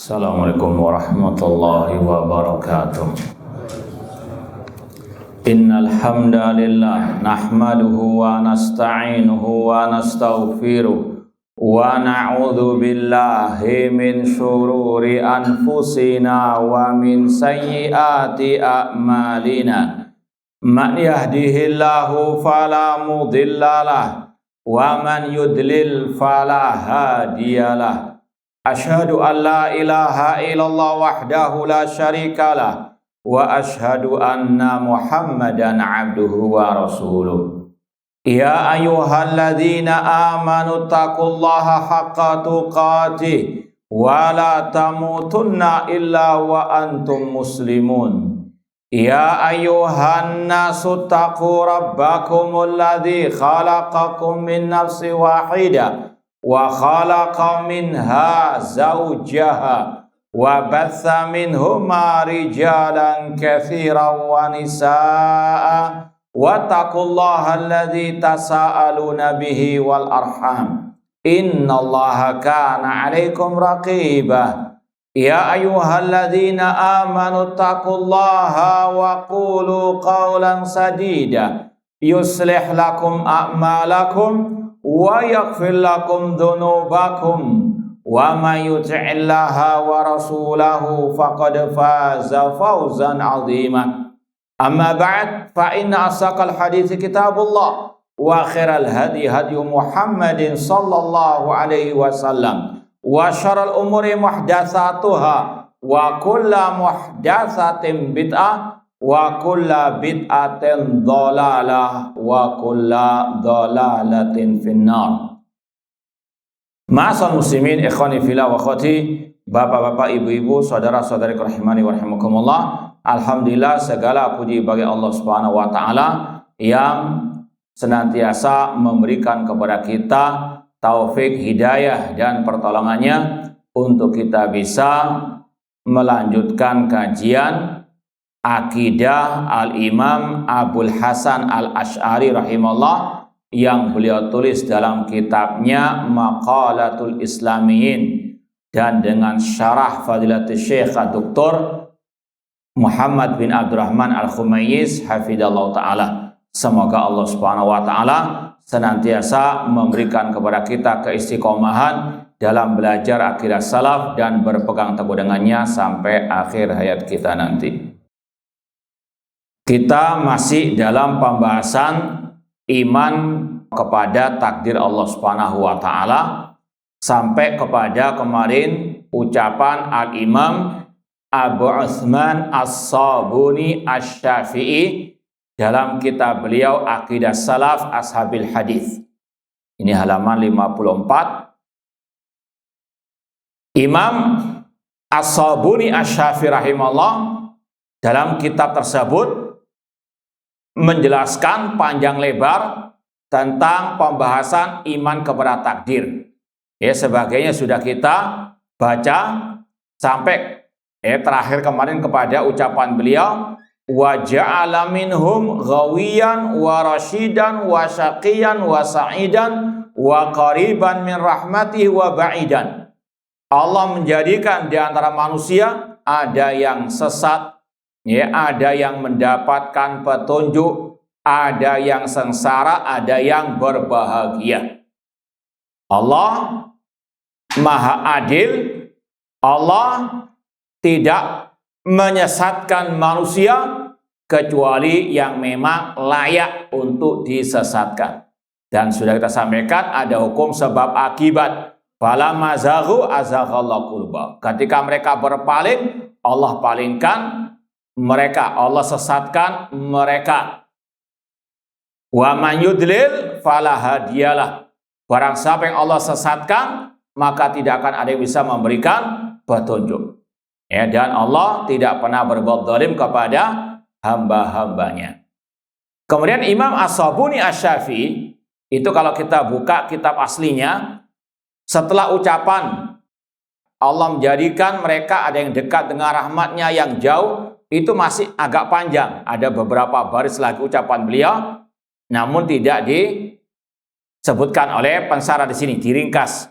Assalamualaikum warahmatullahi wabarakatuh. Innal hamdalillah nahmaduhu wa nasta'inuhu wa nastaghfiruh wa na'udzu billahi min syururi anfusina wa min sayyiati a'malina. Man yahdihillahu fala mudhillalah wa man yudlil fala hadiyalah. Asyhadu an la ilaha illallah wahdahu la syarikalah wa asyhadu anna Muhammadan abduhu wa rasuluh. Ya ayyuhalladzina amanu taqullaha haqqa tuqatih wa la tamutunna illa wa antum muslimun. Ya ayyuhan nasu taqu rabbakumul ladzi khalaqakum min nafsin wahidah wa khalaqa minha zawjaha wa batha minhuma rijalan katsiran wa nisaa wa taqullaha alladzi tasaaluna bihi wal arham innallaha kana 'alaikum raqibah. Ya ayyuhalladzina amanu taqullaha wa qulu qawlan sadida yuslih lakum a'malakum wa yaghfir lakum dhunubakum wa may yuti'illaha wa rasulahu faqad faza fawzan 'azima. Amma ba'd, fa inna asaqal hadithi kitabullah wa khairal hadi hadi Muhammadin sallallahu alaihi wasallam wa syarrul umuri muhdatsatuha wa kullu muhdatsatin bid'ah wa kulla bid'atin dhalalah wa kulla dhalalatin finnar. Ma'asal muslimin ikhwani fillah wa akhwati, bapak-bapak, ibu-ibu, saudara-saudari rahimani wa rahimakumullah. Alhamdulillah, segala puji bagi Allah Subhanahu wa taala yang senantiasa memberikan kepada kita taufik, hidayah dan pertolongannya untuk kita bisa melanjutkan kajian Akidah Al-Imam Abul Hasan Al-Asy'ari rahimahullah yang beliau tulis dalam kitabnya Maqalatul Islamiyyin dan dengan syarah Fadilatul Syekh Dr. Muhammad bin Abdurrahman Al-Khumayyiz hafidhallahu ta'ala. Semoga Allah Subhanahu wa ta'ala senantiasa memberikan kepada kita keistiqomahan dalam belajar akidah salaf dan berpegang teguh dengannya sampai akhir hayat kita nanti. Kita masih dalam pembahasan iman kepada takdir Allah Subhanahu wa taala sampai kepada kemarin ucapan Al-Imam Abu Utsman As-Sabuni Asy-Syafi'i dalam kitab beliau Aqidah Salaf Ashabil Hadis. Ini halaman 54. Imam As-Sabuni Asy-Syafi'i rahimahullah dalam kitab tersebut menjelaskan panjang lebar tentang pembahasan iman kepada takdir. Ya, sebagainya sudah kita baca sampai terakhir kemarin kepada ucapan beliau wa ja'ala minhum ghawiyan wa rasyidan wa syaqiyan wa sa'idan wa qariban min rahmatihi wa ba'idan. Allah menjadikan di antara manusia ada yang sesat, ya, ada yang mendapatkan petunjuk, ada yang sengsara, ada yang berbahagia. Allah Maha Adil. Allah tidak menyesatkan manusia kecuali yang memang layak untuk disesatkan. Dan sudah kita sampaikan ada hukum sebab akibat. Fala mazaghu azaghallahu qulubahum. Ketika mereka berpaling, Allah palingkan mereka, Allah sesatkan mereka. Wa man yudlil fala hadiyalah. Barang siapa yang Allah sesatkan, maka tidak akan ada yang bisa memberikan petunjuk. Ya, dan Allah tidak pernah berbuat zalim kepada hamba-hambanya. Kemudian Imam As-Sabuni Asy-Syafi'i itu kalau kita buka kitab aslinya, setelah ucapan Allah menjadikan mereka ada yang dekat dengan rahmatnya yang jauh, itu masih agak panjang. Ada beberapa baris lagi ucapan beliau, namun tidak disebutkan oleh pensara di sini, diringkas.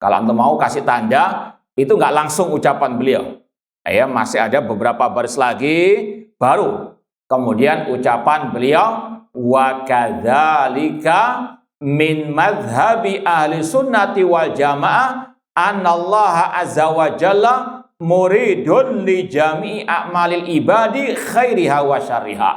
Kalau antum mau kasih tanda, itu nggak langsung ucapan beliau. Ya, masih ada beberapa baris lagi baru kemudian ucapan beliau, wa kadzalika min madhhabi ahli sunnati wal jamaah anallaha azza wa jalla muridun li jami'i a'malil ibadi khairiha wa syarriha.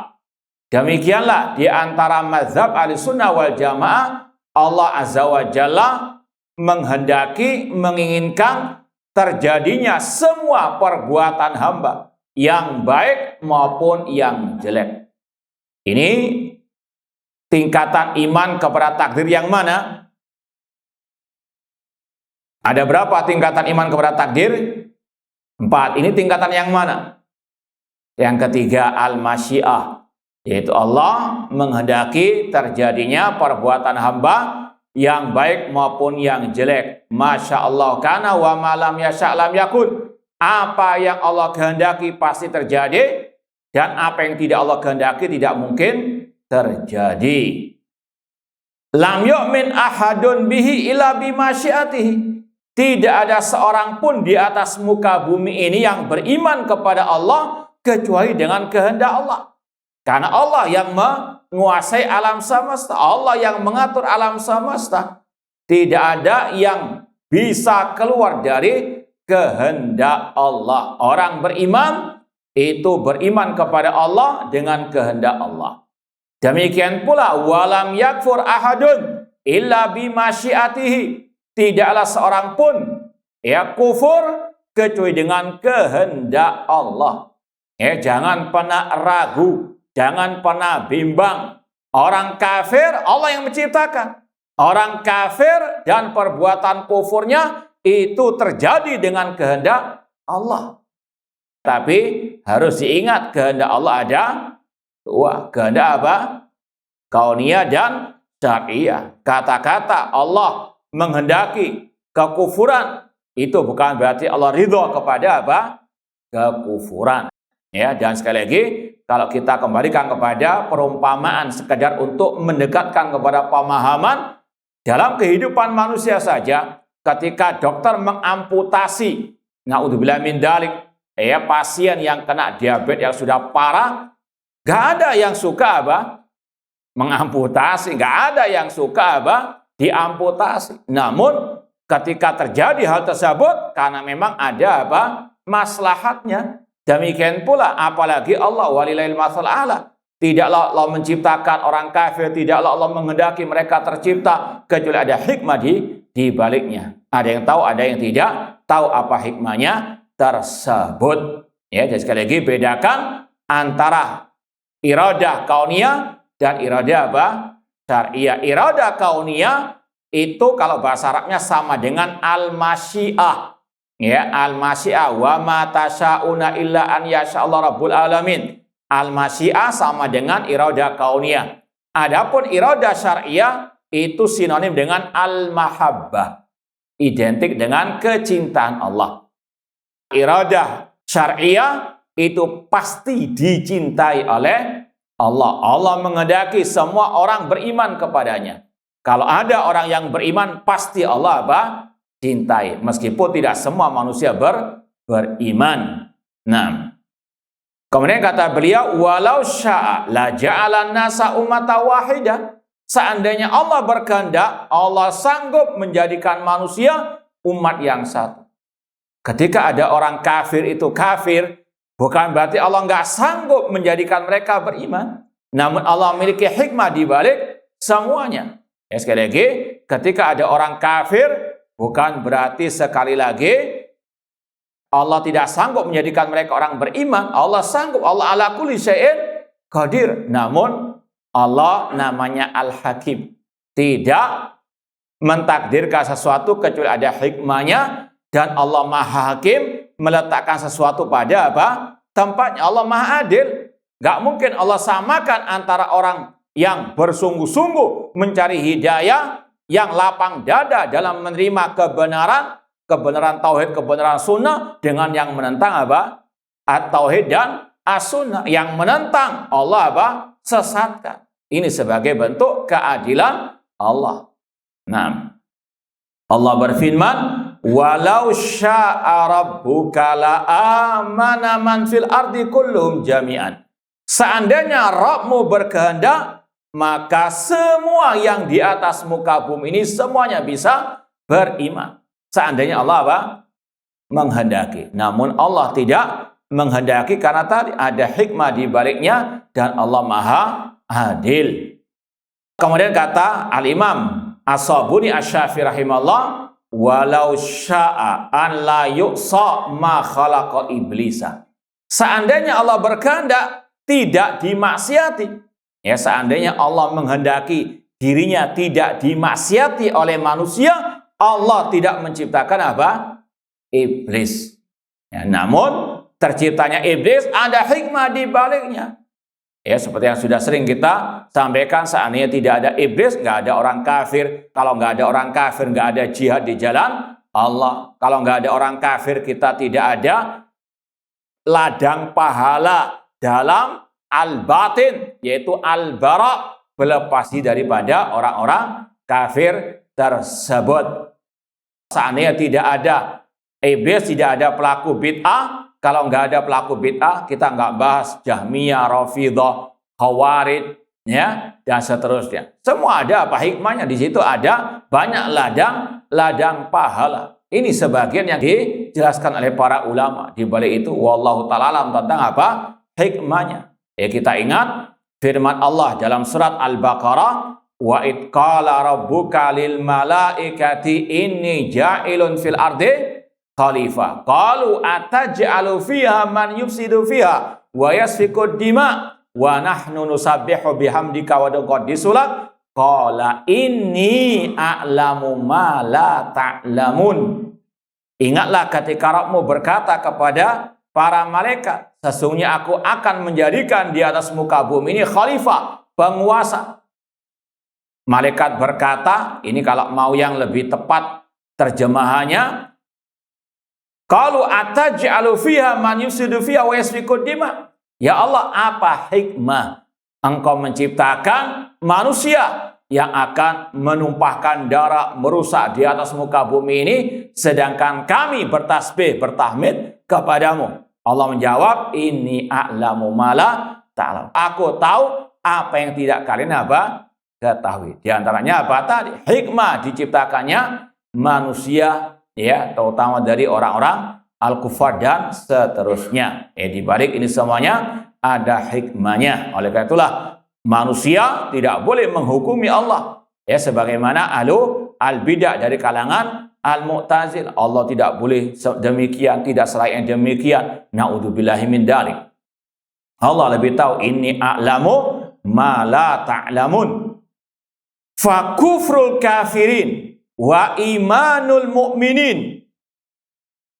Demikianlah di antara mazhab ahli sunnah wal jamaah, Allah azza wa jalla menghendaki, menginginkan terjadinya semua perbuatan hamba, yang baik maupun yang jelek. Ini tingkatan iman kepada takdir yang mana? Ada berapa tingkatan iman kepada takdir? 4. Ini tingkatan yang mana? Yang ketiga, al-masyiah, yaitu Allah menghendaki terjadinya perbuatan hamba yang baik maupun yang jelek. Masya Allah kana wa malam yasha' lam yakun. Apa yang Allah kehendaki pasti terjadi, dan apa yang tidak Allah kehendaki tidak mungkin terjadi. Lam yu'min ahadun bihi illa bimasyiatihi. Tidak ada seorang pun di atas muka bumi ini yang beriman kepada Allah kecuali dengan kehendak Allah. Karena Allah yang menguasai alam semesta, Allah yang mengatur alam semesta. Tidak ada yang bisa keluar dari kehendak Allah. Orang beriman itu beriman kepada Allah dengan kehendak Allah. Demikian pula walam yakfur ahadun illa bimasyiatihi. Tidaklah seorang pun kufur kecuali dengan kehendak Allah. Jangan pernah ragu, jangan pernah bimbang. Orang kafir Allah yang menciptakan. Orang kafir dan perbuatan kufurnya itu terjadi dengan kehendak Allah. Tapi harus diingat kehendak Allah ada dua. Kehendak apa? Kauniyah dan syariah. Kata-kata Allah menghendaki kekufuran itu bukan berarti Allah ridho kepada apa? Kekufuran. Dan sekali lagi, kalau kita kembalikan kepada perumpamaan sekedar untuk mendekatkan kepada pemahaman dalam kehidupan manusia saja, ketika dokter mengamputasi, naudzubillah min dalik, pasien yang kena diabetes yang sudah parah, gak ada yang suka apa? Mengamputasi, gak ada yang suka apa? Diamputasi. Namun ketika terjadi hal tersebut karena memang ada apa? Maslahatnya. Demikian pula apalagi Allah walillahil mathal a'la. Tidaklah Allah menciptakan orang kafir, tidaklah Allah menghendaki mereka tercipta kecuali ada hikmah di baliknya. Ada yang tahu, ada yang tidak tahu apa hikmahnya tersebut. Jadi sekali lagi bedakan antara iradah kauniyah dan iradah apa? Syariah. Iradah kauniyah itu kalau bahasa Arabnya sama dengan al-masyiah. Al-masyiah wa ma tasyauna illa an yasha'allahu rabbul alamin. Al-masyiah sama dengan iradah kauniyah. Adapun iradah syariah itu sinonim dengan al-mahabbah. Identik dengan kecintaan Allah. Iradah syariah itu pasti dicintai oleh Allah. Allah menghendaki semua orang beriman kepadanya. Kalau ada orang yang beriman, pasti Allah apa? Cintai. Meskipun tidak semua manusia beriman. Nah, kemudian kata beliau, walau sya'a la ja'alan nasa ummatan wahidah. Seandainya Allah berkehendak, Allah sanggup menjadikan manusia umat yang satu. Ketika ada orang kafir itu kafir, bukan berarti Allah nggak sanggup menjadikan mereka beriman. Namun Allah memiliki hikmah di balik semuanya. Sekali lagi, ketika ada orang kafir, bukan berarti sekali lagi Allah tidak sanggup menjadikan mereka orang beriman. Allah sanggup, Allah ala kulli syai'in qadir. Namun Allah namanya Al-Hakim. Tidak mentakdirkan sesuatu kecuali ada hikmahnya. Dan Allah Maha Hakim meletakkan sesuatu pada apa? Tempatnya. Allah Maha Adil. Gak mungkin Allah samakan antara orang yang bersungguh-sungguh mencari hidayah, yang lapang dada dalam menerima kebenaran tauhid, kebenaran sunnah, dengan yang menentang apa? At-tauhid dan as-sunnah. Yang menentang Allah apa? Sesatkan. Ini sebagai bentuk keadilan Allah. Nah, Allah berfirman, walau syaa rabbuka la amana man fil ardi kullum jami'an. Seandainya Rabbmu berkehendak, maka semua yang di atas muka bumi ini semuanya bisa beriman. Seandainya Allah apa? Menghendaki. Namun Allah tidak menghendaki karena tadi ada hikmah di baliknya dan Allah Maha Adil. Kemudian kata Al-Imam As-Sabuni Asy-Syafi'i rahimahullah, walau syaa an la yu'sa ma khalaqa iblisa. Seandainya Allah berkehendak tidak dimaksiati. Ya, seandainya Allah menghendaki dirinya tidak dimaksiati oleh manusia, Allah tidak menciptakan apa? Iblis. Ya, namun terciptanya iblis ada hikmah di baliknya. Ya, seperti yang sudah sering kita sampaikan, seandainya tidak ada iblis, nggak ada orang kafir. Kalau nggak ada orang kafir, nggak ada jihad di jalan Allah. Kalau nggak ada orang kafir, kita tidak ada ladang pahala dalam al-batin, yaitu al-bara, berlepas daripada orang-orang kafir tersebut. Seandainya tidak ada iblis, tidak ada pelaku bid'ah. Kalau nggak ada pelaku bid'ah, kita nggak bahas Jahmiyah, Rafidhah, Khawarij, ya, dan seterusnya. Semua ada apa hikmahnya? Di situ ada banyak ladang pahala. Ini sebagian yang dijelaskan oleh para ulama. Di balik itu, wallahu ta'ala alam tentang apa hikmahnya. Ya, kita ingat firman Allah dalam surat Al-Baqarah, wa id qala rabbuka lil malaikati inni ja'ilun fil ardi khalifah. Qalu ataj'alu fiha man yufsidu fiha wa yasfiku dima wa nahnu nusabbihu bihamdika wa nuqaddisu lak. Qala inni a'lamu ma la ta'lamun. Ingatlah ketika Rabbmu berkata kepada para malaikat, sesungguhnya aku akan menjadikan di atas muka bumi ini khalifah, penguasa. Malaikat berkata, ini kalau mau yang lebih tepat terjemahannya, qalu ataj'alu fiha man yufsidu fiha wa yasfiku dima. Ya Allah, apa hikmah Engkau menciptakan manusia yang akan menumpahkan darah, merusak di atas muka bumi ini, sedangkan kami bertasbih, bertahmid kepadamu. Allah menjawab, inni a'lamu ma la ta'lam. Aku tahu apa yang tidak kalian apa ketahui. Di antaranya apa tadi? Hikmah diciptakannya manusia, ya, terutama dari orang-orang al-kufar dan seterusnya. Di balik ini semuanya ada hikmahnya. Oleh karena itulah manusia tidak boleh menghukumi Allah. Ya, sebagaimana al-bidah dari kalangan al-mu'tazil. Allah tidak boleh demikian, tidak selain demikian. Na'udzubillahi min dzalik. Allah lebih tahu, inni a'lamu ma la ta'lamun. Fa kufrul kafirin wa imanul mu'minin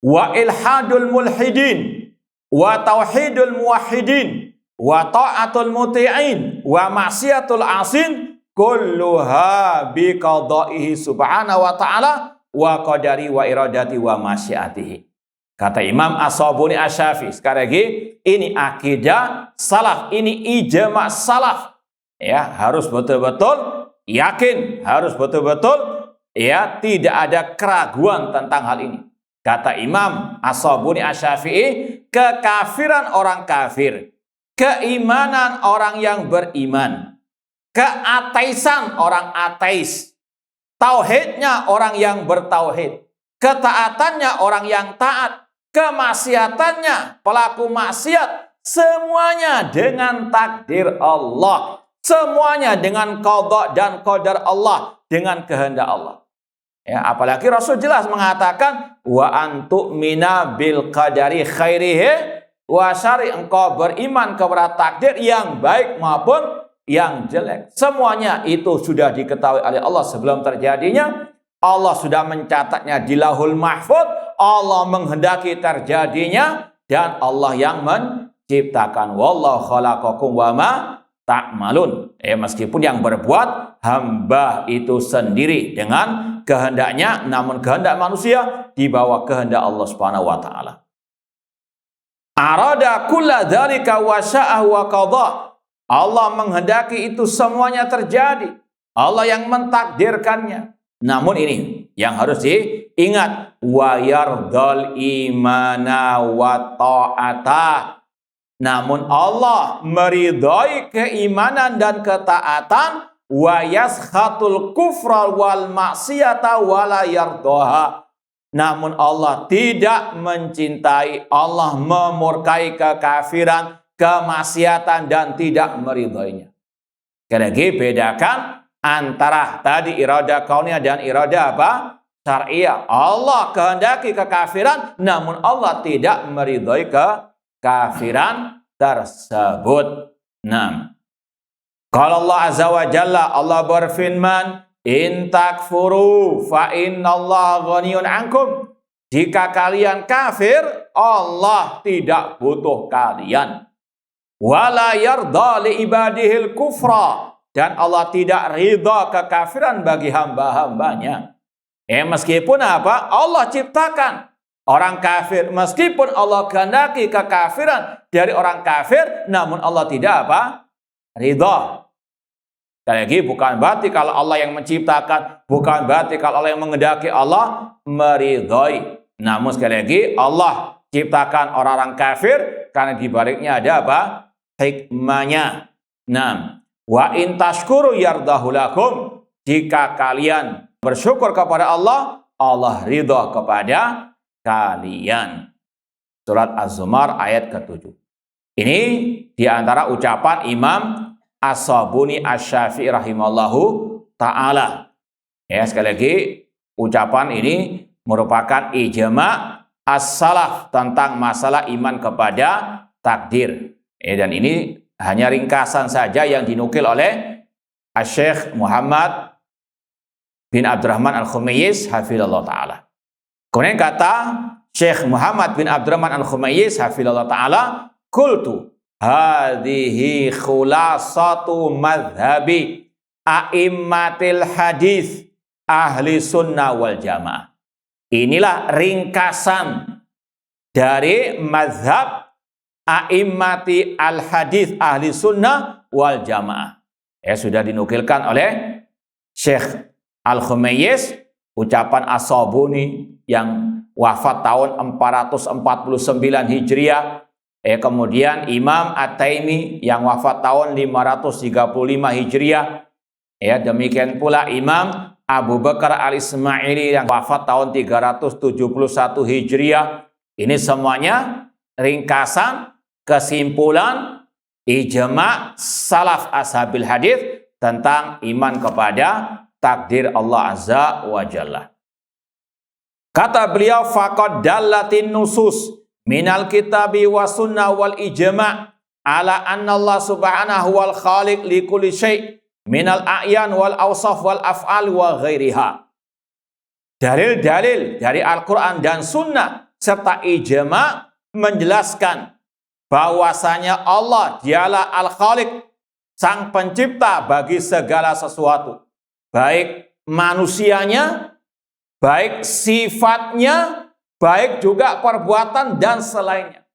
wa ilhadul mulhidin wa tauhidul muwahhidin wa ta'atul muti'in wa maksiatul asin kulluha bi qada'ihi subhanahu wa ta'ala wa qadari wa iradati wa masyiatihi. Kata Imam As-Sabuni Asy-Syafi'i, sekali lagi, ini akidah salaf, ini ijma' salaf. Ya, harus betul-betul yakin, harus betul-betul, ya, tidak ada keraguan tentang hal ini. Kata Imam As-Sabuni Asy-Syafi'i, kekafiran orang kafir, keimanan orang yang beriman, keateisan orang ateis, tauhidnya orang yang bertauhid, ketaatannya orang yang taat, kemaksiatannya pelaku maksiat, semuanya dengan takdir Allah, semuanya dengan qada dan qadar Allah, dengan kehendak Allah. Ya, apalagi Rasul jelas mengatakan, wa antu'mina bil qadari khairihi wa syarri, engkau beriman kepada takdir yang baik maupun yang jelek. Semuanya itu sudah diketahui oleh Allah sebelum terjadinya. Allah sudah mencatatnya di Lauhul Mahfuz. Allah menghendaki terjadinya dan Allah yang menciptakan. Wallahu khalaqakum wa ma ta'malun. Meskipun yang berbuat hamba itu sendiri dengan kehendaknya, namun kehendak manusia di bawah kehendak Allah Subhanahu wa taala. Arada kulla dzalika wa sya'ahu wa qada. Allah menghendaki itu semuanya terjadi. Allah yang mentakdirkannya. Namun ini yang harus diingat, wa yardal imana wa ta'ata. Namun Allah meridhai keimanan dan ketaatan, wa yaskhatul kufra wal maksiyata wala yardaha. Namun Allah tidak mencintai, Allah memurkai kekafiran, kemaksiatan dan tidak meridhoinya. Sekali lagi bedakan antara tadi iradah kauniyah dan iradah apa? Syar'iyah. Allah kehendaki kekafiran, namun Allah tidak meridhoi kekafiran tersebut. Nah, kalau Allah Azza wa Jalla, Allah berfirman, in takfuru fa innallaha ghaniyun ankum. Jika kalian kafir, Allah tidak butuh kalian. Wala yarda li ibadihil kufra. Dan Allah tidak ridha kekafiran bagi hamba-hambanya. Meskipun apa? Allah ciptakan orang kafir. Meskipun Allah kehendaki kekafiran dari orang kafir, namun Allah tidak apa? Ridha. Sekali lagi, bukan berarti kalau Allah yang menciptakan, bukan berarti kalau Allah yang menghendaki, Allah meridhoi. Namun sekali lagi, Allah ciptakan orang-orang kafir karena di baliknya ada apa? Hikmahnya. Nah, wa in tashkuru yardahu lakum. Jika kalian bersyukur kepada Allah, Allah ridha kepada kalian. Surat Az-Zumar ayat ke-7. Ini diantara ucapan Imam As-Sabuni Asy-Syafi'i rahimallahu ta'ala. Ya, sekali lagi, ucapan ini merupakan ijma' as-salaf tentang masalah iman kepada takdir. Dan ini hanya ringkasan saja yang dinukil oleh Syekh Muhammad bin Abdurrahman Al-Khumayyis hafizallahu ta'ala. Kemudian kata Syekh Muhammad bin Abdurrahman Al-Khumayyis hafizallahu ta'ala, qultu hadhihi khulasatu madhabi a'immatil hadis ahli sunnah wal jamaah. Inilah ringkasan dari mazhab a'immati al hadis ahli sunnah wal jamaah. Sudah dinukilkan oleh Syekh Al-Khumayyis, ucapan As-Sabuni yang wafat tahun 449 Hijriah. Kemudian Imam At-Taimi yang wafat tahun 535 Hijriah. Demikian pula Imam Abu Bakar Al-Ismaili yang wafat tahun 371 Hijriah. Ini semuanya ringkasan kesimpulan ijma' salaf ashabil hadis tentang iman kepada takdir Allah Azza wa Jalla. Kata beliau, faqad dallatin nusus minal kitabi wa sunnah wal ijma' ala anna Allah subhanahu wal khaliq li kulli syai' minal a'yan wal awsaf wal af'al wa ghairiha. Dalil-dalil dari Al-Quran dan Sunnah serta ijma' menjelaskan bahwasanya Allah dialah Al-Khaliq, sang pencipta bagi segala sesuatu, baik manusianya, baik sifatnya, baik juga perbuatan dan selainnya.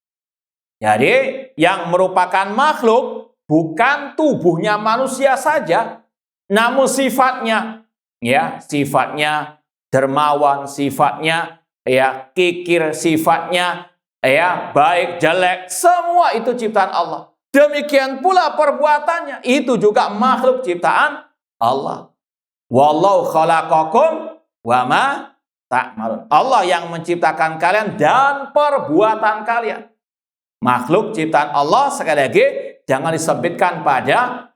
Jadi yang merupakan makhluk bukan tubuhnya manusia saja, namun sifatnya, sifatnya dermawan, sifatnya kikir, sifatnya baik jelek, semua itu ciptaan Allah. Demikian pula perbuatannya, itu juga makhluk ciptaan Allah. Wallahu khalaqakum wa ma ta'malun. Allah yang menciptakan kalian dan perbuatan kalian. Makhluk ciptaan Allah, sekali lagi jangan disebutkan pada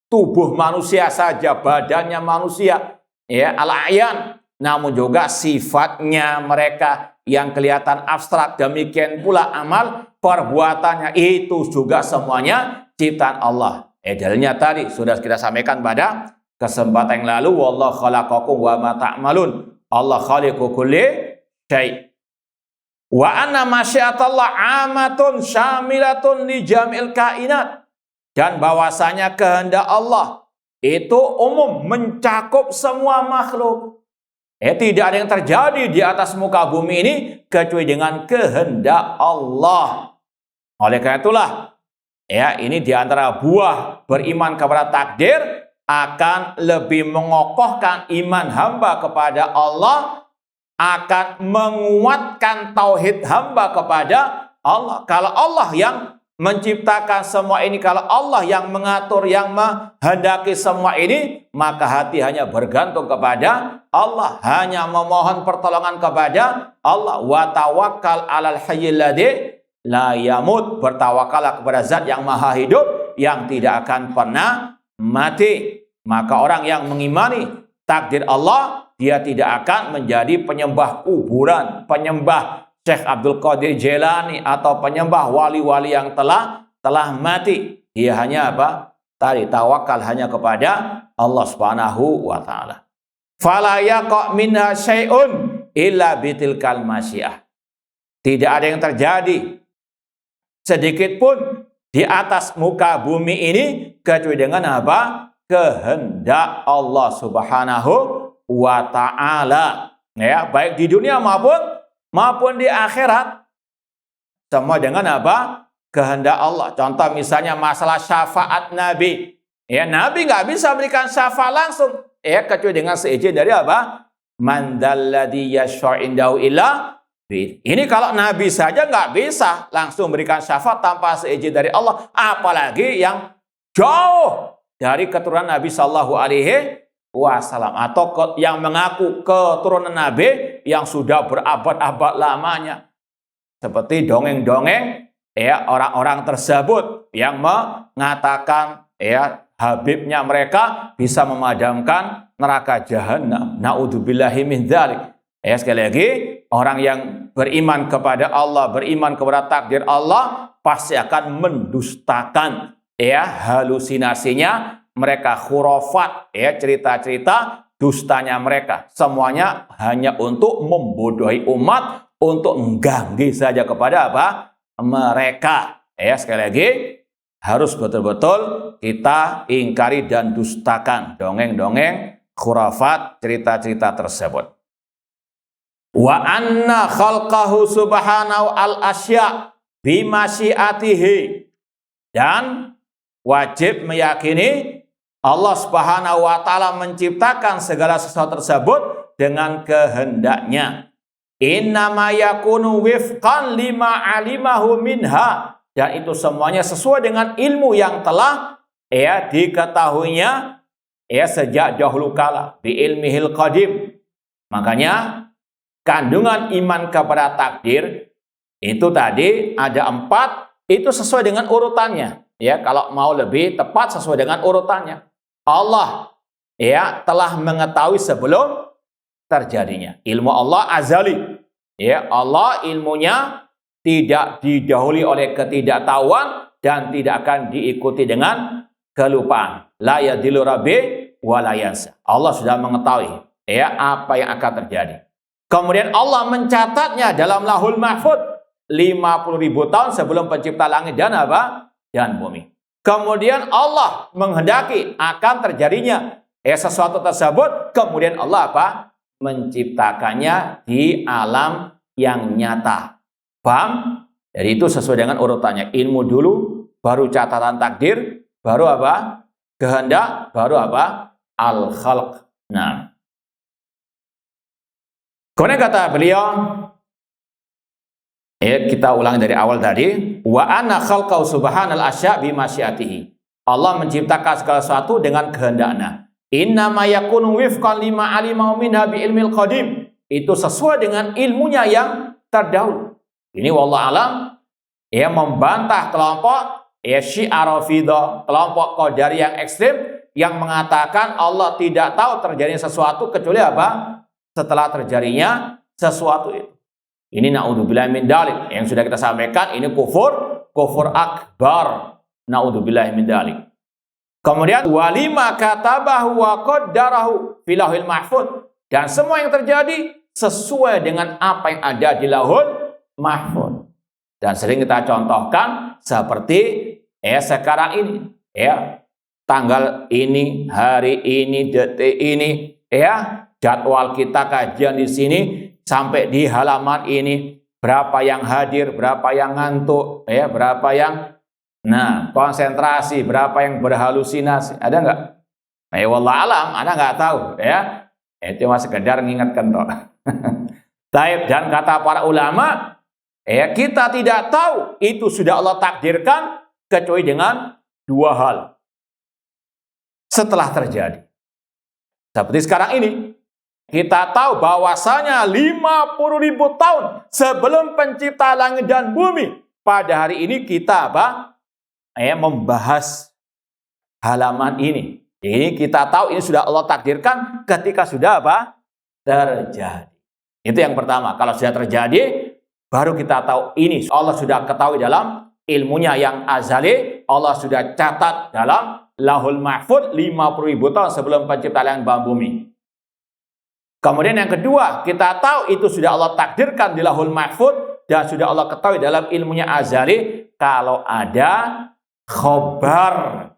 tubuh manusia saja, badannya manusia, al-a'yan, namun juga sifatnya mereka yang kelihatan abstrak. Demikian pula amal perbuatannya, itu juga semuanya ciptaan Allah. Dalilnya tadi sudah kita sampaikan pada kesempatan yang lalu, wallahu khalaqakum wa ma ta'malun. Allah khaliqu kulli syai'. Wa anna masyiatallah amatun syamilatun li jamil kainat. Dan bahwasanya kehendak Allah itu umum, mencakup semua makhluk. Tidak ada yang terjadi di atas muka bumi ini kecuali dengan kehendak Allah. Oleh karena itulah, ini diantara buah beriman kepada takdir, akan lebih mengokohkan iman hamba kepada Allah, akan menguatkan tauhid hamba kepada Allah. Kalau Allah yang menciptakan semua ini, kalau Allah yang mengatur, yang menghendaki semua ini, maka hati hanya bergantung kepada Allah, hanya memohon pertolongan kepada Allah. Wa tawakkal 'alal hayyil ladzi la yamut, bertawakallah kepada zat yang maha hidup, yang tidak akan pernah mati. Maka orang yang mengimani takdir Allah, dia tidak akan menjadi penyembah kuburan, penyembah Syekh Abdul Qadir Jailani, atau penyembah wali-wali yang telah mati. Dia hanya apa? Tadi tawakal hanya kepada Allah Subhanahu wa taala. Fala yaqa minha syai'un illa bitilkal masyiah. Tidak ada yang terjadi sedikit pun di atas muka bumi ini kecuali dengan apa? Kehendak Allah Subhanahu wa taala. Ya, baik di dunia maupun di akhirat, semua dengan apa? Kehendak Allah. Contoh misalnya masalah syafaat Nabi. Ya, Nabi nggak bisa berikan syafaat langsung, ya, kecuali dengan seizin dari apa? Man dzalladzi yashfa'u indahu illa bi. Ini kalau Nabi saja nggak bisa langsung berikan syafaat tanpa seizin dari Allah, apalagi yang jauh dari keturunan Nabi Shallallahu Alaihi Wasallam, atau yang mengaku keturunan Nabi yang sudah berabad-abad lamanya, seperti dongeng-dongeng ya orang-orang tersebut yang mengatakan ya habibnya mereka bisa memadamkan neraka jahanam. Naudzubillahi min dzalik. Ya, sekali lagi, orang yang beriman kepada Allah, beriman kepada takdir Allah, pasti akan mendustakan ya halusinasinya mereka, khurafat, ya, cerita-cerita dustanya mereka. Semuanya hanya untuk membodohi umat, untuk mengganggu saja kepada apa? Mereka. Ya, sekali lagi, harus betul-betul kita ingkari dan dustakan dongeng-dongeng, khurafat, cerita-cerita tersebut. Wa anna khalqahu subhanahu al-asya bimasyiatihi. Dan wajib meyakini Allah Subhanahu wa taala menciptakan segala sesuatu tersebut dengan kehendaknya. Innama yakunu wifqan lima alimahu minha. Dan itu semuanya sesuai dengan ilmu yang telah ya diketahuinya ya sejak dahulu kala, bi ilmihil qadim. Makanya kandungan iman kepada takdir itu tadi ada 4, itu sesuai dengan urutannya. Ya, kalau mau lebih tepat sesuai dengan urutannya. Allah ya telah mengetahui sebelum terjadinya. Ilmu Allah azali. Ya, Allah ilmunya tidak didahului oleh ketidaktahuan dan tidak akan diikuti dengan kelupaan. La yadillu rabbi wa la yansa. Allah sudah mengetahui ya apa yang akan terjadi. Kemudian Allah mencatatnya dalam Lahul Mahfuz 50.000 tahun sebelum pencipta langit dan apa? Dan bumi. Kemudian Allah menghendaki akan terjadinya sesuatu tersebut, kemudian Allah apa? Menciptakannya di alam yang nyata. Paham? Jadi itu sesuai dengan urutannya. Ilmu dulu, baru catatan takdir, baru apa? Kehendak, baru apa? Al-khalq. Nah. Kemudian kata beliau, kita ulang dari awal tadi. Wa anna khalqahu subhanal asya bimasyiatihi. Allah menciptakan segala sesuatu dengan kehendaknya. Inna ma yakunu wifqan lima alimahu minha bi ilmil qadim. Itu sesuai dengan ilmunya yang terdahulu. Ini wallahu alam ya membantah kelompok Syiah Rafidah, kelompok Qadariyah yang ekstrim yang mengatakan Allah tidak tahu terjadi sesuatu kecuali apa? Setelah terjadinya sesuatu itu. Ini naudzubillah min dzalik yang sudah kita sampaikan, ini kufur akbar. Naudzubillah min dzalik. Kemudian walima katabahu wa qaddarahu fil lauhil mahfuz, dan semua yang terjadi sesuai dengan apa yang ada di lauhul mahfuz. Dan sering kita contohkan seperti sekarang ini tanggal ini, hari ini, detik ini, jadwal kita kajian di sini sampai di halaman ini, berapa yang hadir, berapa yang ngantuk, berapa yang konsentrasi, berapa yang berhalusinasi, ada nggak? Wallah alam, Anda nggak tahu ya. Itu cuma sekedar mengingatkan toh. Taib, dan kata para ulama, kita tidak tahu itu sudah Allah takdirkan kecuali dengan dua hal setelah terjadi. Seperti sekarang ini, kita tahu bahwasanya 50.000 tahun sebelum pencipta langit dan bumi, pada hari ini kita membahas halaman ini. Ini kita tahu ini sudah Allah takdirkan ketika sudah terjadi. Itu yang pertama. Kalau sudah terjadi, baru kita tahu ini Allah sudah ketahui dalam ilmunya yang azali. Allah sudah catat dalam Lauhul Mahfuz 50.000 tahun sebelum pencipta langit dan bumi. Kemudian yang kedua, kita tahu itu sudah Allah takdirkan di Lauhul Mahfuz dan sudah Allah ketahui dalam ilmunya azali kalau ada khobar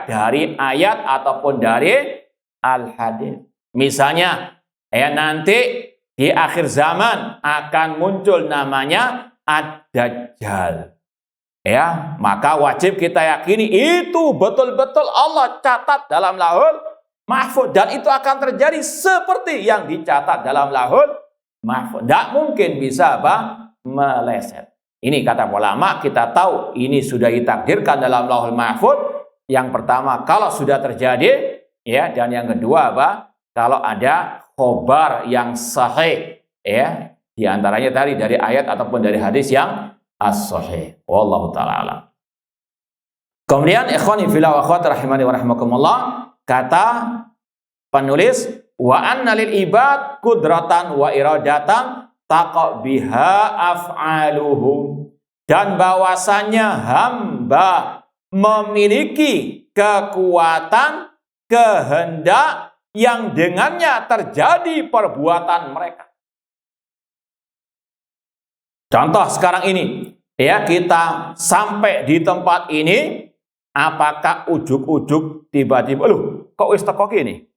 dari ayat ataupun dari al-hadits. Misalnya nanti di akhir zaman akan muncul namanya Ad-Dajjal. Maka wajib kita yakini itu betul-betul Allah catat dalam Lauhul Mahfuz dan itu akan terjadi seperti yang dicatat dalam Lauhul Mahfuz. Tidak mungkin bisa meleset. Ini kata ulama, kita tahu ini sudah ditakdirkan dalam Lauhul Mahfuz. Yang pertama, kalau sudah terjadi, dan yang kedua kalau ada khobar yang sahih, di antaranya tadi dari ayat ataupun dari hadis yang as-sahih. Wallahu ta'ala alam. Kemudian ikhwani fillah wa akhwat rahimani wa rahimakumullah, kata penulis, wa anna lil ibad qudratan wa iradatan taqa biha af'aluhum, dan bahwasanya hamba memiliki kekuatan, kehendak yang dengannya terjadi perbuatan mereka. Contoh sekarang ini, kita sampai di tempat ini, apakah ujuk-ujuk tiba-tiba, kok wis teko kene?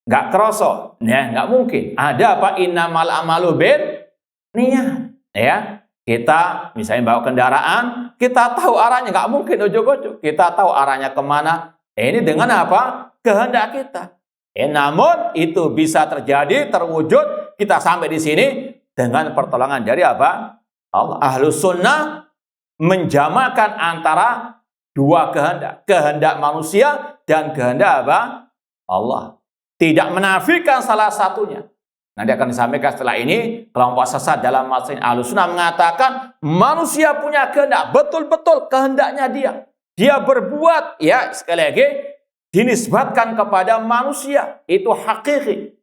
Nggak kerasa, nggak mungkin. Ada innamal amalu bin niyat. Kita misalnya bawa kendaraan, kita tahu arahnya, nggak mungkin ujuk-ujuk. Kita tahu arahnya kemana. Ini dengan apa? Kehendak kita. Namun itu bisa terjadi, terwujud, kita sampai di sini dengan pertolongan dari Allah. Ahlus sunnah menjamakan antara dua kehendak. Kehendak manusia dan kehendak Allah. Tidak menafikan salah satunya. Nanti akan disampaikan setelah ini, kelompok sesat dalam masalah Ahlus Sunnah mengatakan manusia punya kehendak, betul-betul kehendaknya dia. Dia berbuat, sekali lagi dinisbatkan kepada manusia, itu hakiki.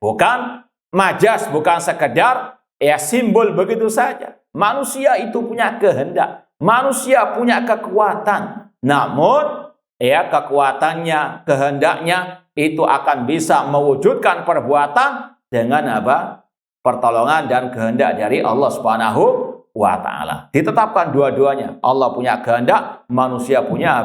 Bukan majas, bukan sekedar simbol begitu saja. Manusia itu punya kehendak, manusia punya kekuatan. Namun kekuatannya, kehendaknya itu akan bisa mewujudkan perbuatan dengan pertolongan dan kehendak dari Allah Subhanahu wa ta'ala. Ditetapkan dua-duanya. Allah punya kehendak, manusia punya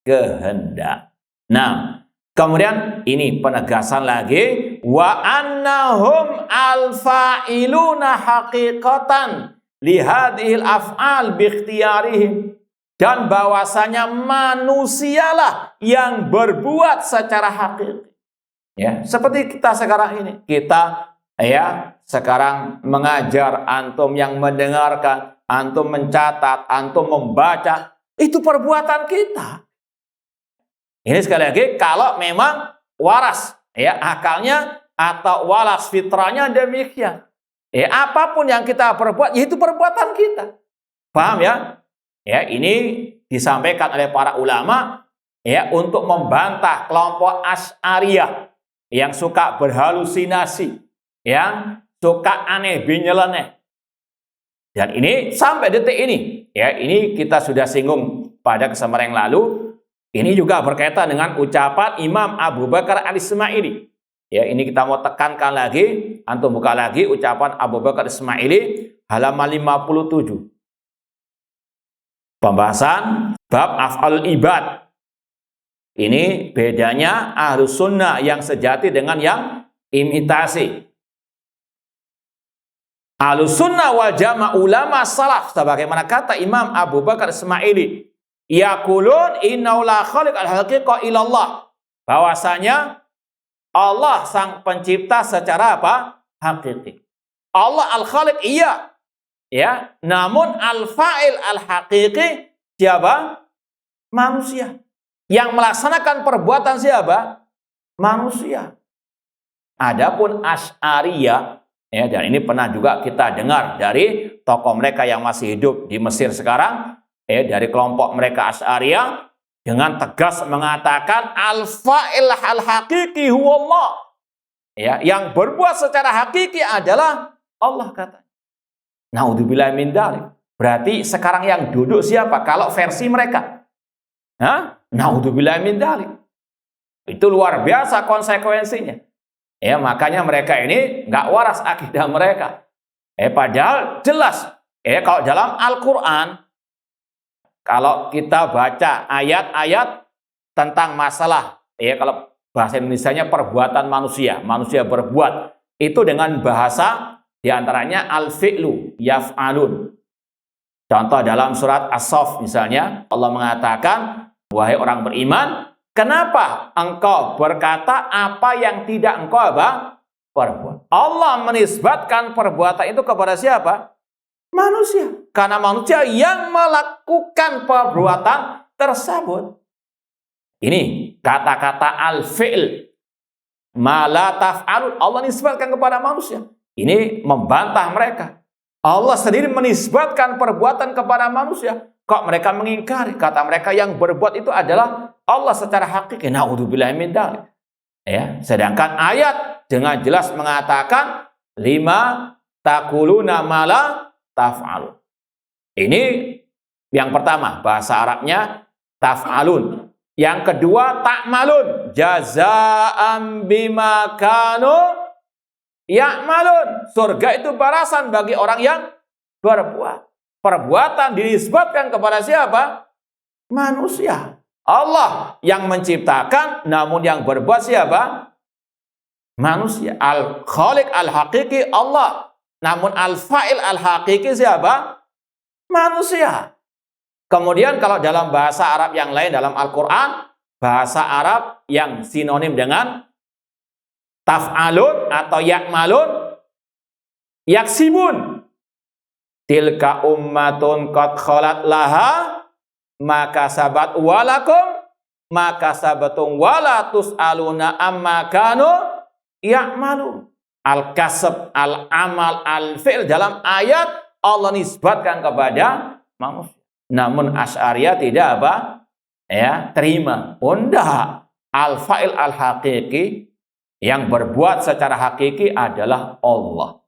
kehendak. Nah, kemudian ini penegasan lagi, wa annahum al-fa'iluna haqiqatan lihadihil af'al bikhtiyarihim, dan bahwasanya manusialah yang berbuat secara hakiki. Seperti kita sekarang ini. Kita sekarang mengajar, antum yang mendengarkan, antum mencatat, antum membaca, itu perbuatan kita. Ini sekali lagi kalau memang waras akalnya atau waras fitrahnya demikian. Apapun yang kita perbuat, itu perbuatan kita. Paham ya? Ini disampaikan oleh para ulama untuk membantah kelompok Asy'ariyah yang suka berhalusinasi, yang suka aneh binyeleneh. Dan ini sampai detik ini, ini kita sudah singgung pada kesempatan yang lalu. Ini juga berkaitan dengan ucapan Imam Abu Bakar Al-Ismaili. Ini kita mau tekankan lagi, antum buka lagi ucapan Abu Bakar Al-Ismaili halaman 57. Pembahasan bab af'al ibad. Ini bedanya Ahlus Sunnah yang sejati dengan yang imitasi. Ahlus Sunnah wal Jamaah ulama salaf, sebagaimana kata Imam Abu Bakar Ismaili, Yaqulun innahu la khaliq al-haqiqa illallah. Bahwasanya Allah sang pencipta secara apa? Hakiki. Allah al-khaliq iya. Ya, namun al-fa'il al-haqiqi siapa? Manusia. Yang melaksanakan perbuatan siapa? Manusia. Adapun Asy'ariyah, ya, dan ini pernah juga kita dengar dari tokoh mereka yang masih hidup di Mesir sekarang, dari kelompok mereka Asy'ariyah dengan tegas mengatakan al-fa'il al-haqiqi huwallah. Ya, yang berbuat secara hakiki adalah Allah kata. Naudzubillah min dzalik. Berarti sekarang yang duduk siapa? Kalau versi mereka. Naudzubillah min dzalik. Itu luar biasa konsekuensinya. Ya, makanya mereka ini nggak waras akidah mereka. Padahal jelas. Kalau dalam Al-Quran, kalau kita baca ayat-ayat tentang masalah, kalau bahasa Indonesianya perbuatan manusia, manusia berbuat, itu dengan bahasa diantaranya al-fi'lu, yaf'alun. Contoh dalam surat As-Saff misalnya, Allah mengatakan, wahai orang beriman, kenapa engkau berkata apa yang tidak engkau perbuat? Allah menisbatkan perbuatan itu kepada siapa? Manusia. Karena manusia yang melakukan perbuatan tersebut. Ini kata-kata al-fi'l. Ma la taf'alun. Allah nisbatkan kepada manusia. Ini membantah mereka. Allah sendiri menisbatkan perbuatan kepada manusia. Kok mereka mengingkari? Kata mereka yang berbuat itu adalah Allah secara hakiki. Na'udzubillah min dzalik. Ya, sedangkan ayat dengan jelas mengatakan lima taquluna ma la taf'alun. Ini yang pertama, bahasa Arabnya taf'alun. Yang kedua ta'malun, jazaa'an bima kanu ya'malun. Surga itu balasan bagi orang yang berbuat. Perbuatan dinisbatkan kepada siapa? Manusia. Allah yang menciptakan, namun yang berbuat siapa? Manusia. Al-Khaliq al-Haqiqi Allah. Namun al-Fa'il al-Haqiqi siapa? Manusia. Kemudian kalau dalam bahasa Arab yang lain, dalam Al-Quran, bahasa Arab yang sinonim dengan taf'alun atau ya'malun, yaksibun. Tilka ummatun qad khalat laha maka sabat walakum maka sabatum wala tus'aluna amma kanu ya'malun. Al-kasab, al-amal, al-fi'l dalam ayat Allah nisbatkan kepada manusia. Namun Asy'ariyah tidak terima. Enggak. Al-fa'il al-haqiqi yang berbuat secara hakiki adalah Allah.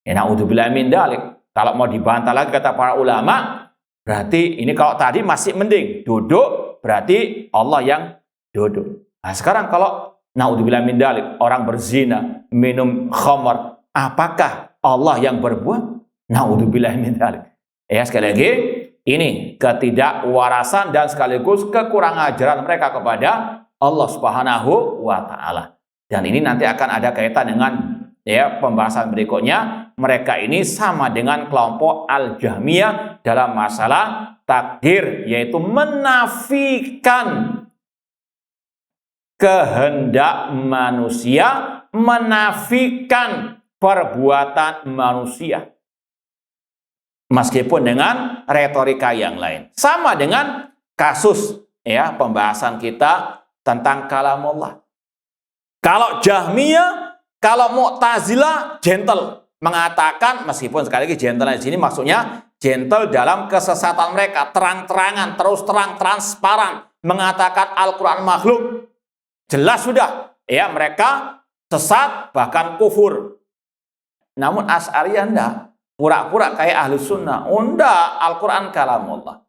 Na'udzubillah min dzalik. Kalau mau dibantah lagi kata para ulama, berarti ini kalau tadi masih mending. Duduk berarti Allah yang duduk. Nah, sekarang kalau na'udzubillah min dzalik, orang berzina, minum khamar, apakah Allah yang berbuat? Na'udzubillah min dzalik. Sekali lagi, ini ketidakwarasan dan sekaligus kekurangan ajaran mereka kepada Allah Subhanahu wa taala. Dan ini nanti akan ada kaitan dengan pembahasan berikutnya. Mereka ini sama dengan kelompok Al-Jahmiyah dalam masalah takdir, yaitu menafikan kehendak manusia, menafikan perbuatan manusia. Meskipun dengan retorika yang lain. Sama dengan kasus pembahasan kita tentang kalamullah. Kalau Jahmiyah, kalau Mu'tazilah gentle, mengatakan, meskipun sekali lagi gentle di sini maksudnya gentle dalam kesesatan mereka, terang-terangan, terus terang, transparan, mengatakan Al-Quran makhluk. Jelas sudah, mereka sesat bahkan kufur. Namun Asy'ariyah enggak, pura-pura kayak Ahlus Sunnah. Enggak, Al-Quran kalamullah.